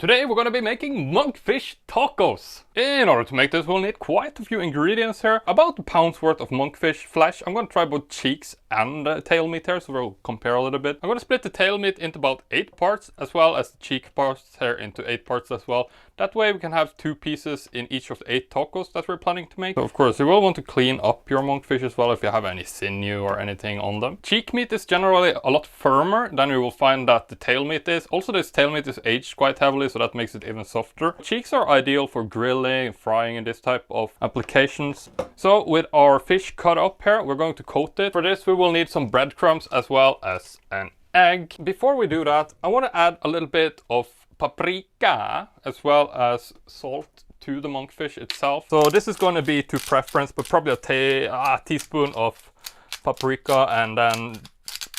Today we're going to be making monkfish tacos. In order to make this we'll need quite a few ingredients here. About a pound's worth of monkfish flesh. I'm going to try both cheeks and tail meat here, so we'll compare a little bit. I'm going to split the tail meat into about 8 parts, as well as the cheek parts here into 8 parts as well. That way we can have 2 pieces in each of the 8 tacos that we're planning to make. So of course you will want to clean up your monkfish as well if you have any sinew or anything on them. Cheek meat is generally a lot firmer than you will find that the tail meat is. Also this tail meat is aged quite heavily, so that makes it even softer. Cheeks are ideal for grilling and frying and this type of applications. So with our fish cut up here, we're going to coat it. For this we will need some breadcrumbs as well as an egg. Before we do that, I want to add a little bit of paprika as well as salt to the monkfish itself. So this is going to be to preference, but probably a teaspoon of paprika and then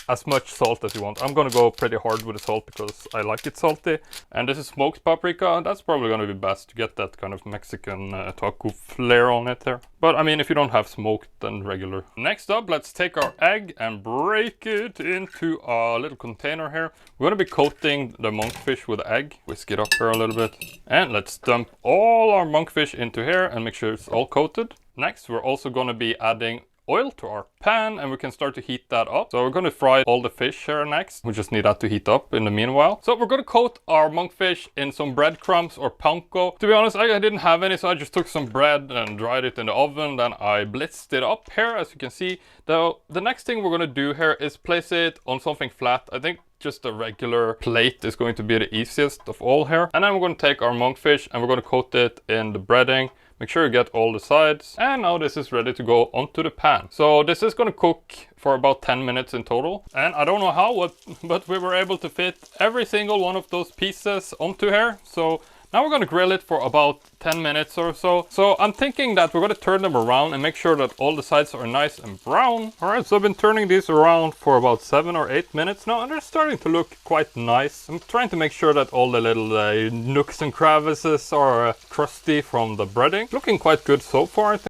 as much salt as you want. I'm gonna go pretty hard with the salt because I like it salty. And this is smoked paprika. That's probably gonna be best to get that kind of Mexican taco flair on it there. But I mean, if you don't have smoked, then regular. Next up, let's take our egg and break it into a little container here. We're gonna be coating the monkfish with egg. Whisk it up here a little bit. And let's dump all our monkfish into here and make sure it's all coated. Next, we're also gonna be adding oil to our pan and we can start to heat that up. So we're going to fry all the fish here next. We just need that to heat up in the meanwhile. So we're going to coat our monkfish in some breadcrumbs or panko. To be honest, I didn't have any, so I just took some bread and dried it in the oven. Then I blitzed it up here, as you can see. Though the next thing we're going to do here is place it on something flat. I think just a regular plate is going to be the easiest of all here. And then we're going to take our monkfish and we're going to coat it in the breading. Make sure you get all the sides. And now this is ready to go onto the pan. So this is going to cook for about 10 minutes in total. And I don't know how, but we were able to fit every single one of those pieces onto here. So now we're going to grill it for about 10 minutes or so. So I'm thinking that we're going to turn them around and make sure that all the sides are nice and brown. Alright, so I've been turning these around for about 7 or 8 minutes now and they're starting to look quite nice. I'm trying to make sure that all the little nooks and crevices are crusty from the breading. Looking quite good so far, I think.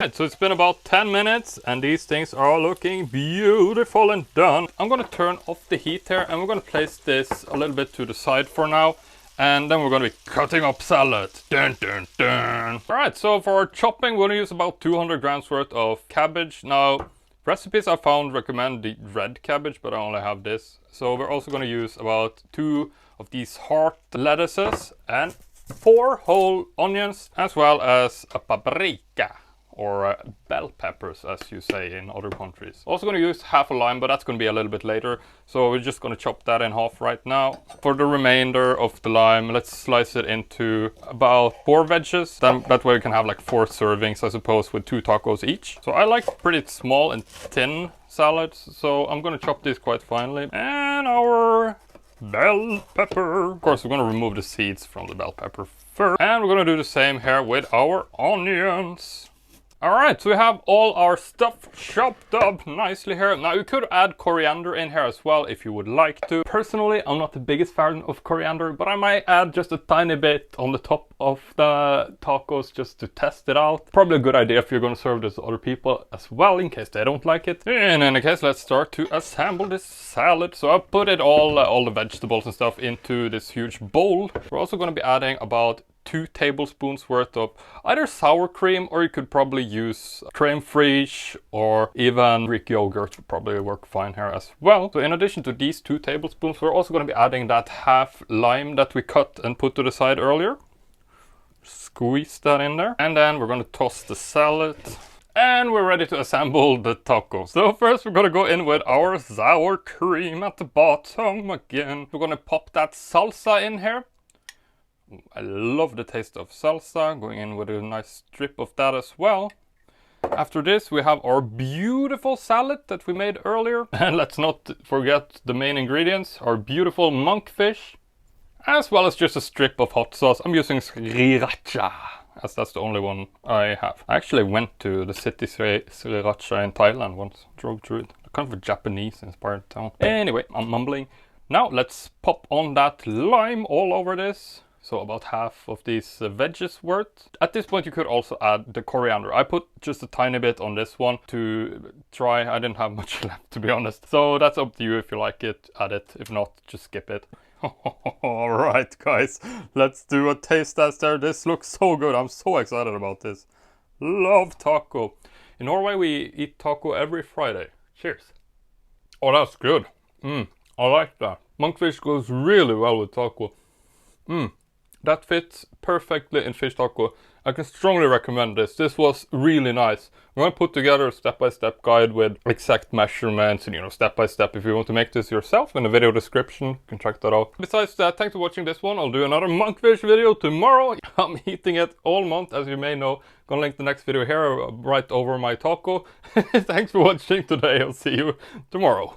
Right, so it's been about 10 minutes and these things are looking beautiful and done. I'm going to turn off the heat here and we're going to place this a little bit to the side for now. And then we're going to be cutting up salad. Dun, dun, dun. Alright, so for our chopping, we're going to use about 200 grams worth of cabbage. Now, recipes I found recommend the red cabbage, but I only have this. So we're also going to use about 2 of these heart lettuces and 4 whole onions, as well as a paprika. Or bell peppers, as you say in other countries. Also going to use half a lime, but that's going to be a little bit later. So we're just going to chop that in half right now. For the remainder of the lime, let's slice it into about 4 veggies. Then that way we can have like 4 servings, I suppose, with 2 tacos each. So I like pretty small and thin salads, so I'm going to chop these quite finely. And our bell pepper. Of course, we're going to remove the seeds from the bell pepper first. And we're going to do the same here with our onions. Alright, so we have all our stuff chopped up nicely here. Now you could add coriander in here as well if you would like to. Personally, I'm not the biggest fan of coriander, but I might add just a tiny bit on the top of the tacos just to test it out. Probably a good idea if you're going to serve this to other people as well, in case they don't like it. In any case, let's start to assemble this salad. So I put it all the vegetables and stuff into this huge bowl. We're also going to be adding about 2 tablespoons worth of either sour cream, or you could probably use creme fraiche or even Greek yogurt would probably work fine here as well. So in addition to these 2 tablespoons, we're also going to be adding that half lime that we cut and put to the side earlier. Squeeze that in there. And then we're going to toss the salad. And we're ready to assemble the tacos. So first we're going to go in with our sour cream at the bottom again. We're going to pop that salsa in here. I love the taste of salsa, going in with a nice strip of that as well. After this we have our beautiful salad that we made earlier. And let's not forget the main ingredients, our beautiful monkfish, as well as just a strip of hot sauce. I'm using sriracha, as that's the only one I have. I actually went to the city sriracha in Thailand once, drove through it. Kind of a Japanese inspired town. Anyway, I'm mumbling. Now let's pop on that lime all over this. So about half of these veggies worth. At this point you could also add the coriander. I put just a tiny bit on this one to try. I didn't have much left, to be honest. So that's up to you. If you like it, add it. If not, just skip it. Alright guys, let's do a taste test there. This looks so good. I'm so excited about this. Love taco. In Norway we eat taco every Friday. Cheers. Oh, that's good. I like that. Monkfish goes really well with taco. That fits perfectly in fish taco. I can strongly recommend this. This was really nice. I'm going to put together a step-by-step guide with exact measurements and, you know, step-by-step if you want to make this yourself in the video description. You can check that out. Besides that, thanks for watching this one. I'll do another monkfish video tomorrow. I'm eating it all month, as you may know. Gonna link the next video here right over my taco. Thanks for watching today. I'll see you tomorrow.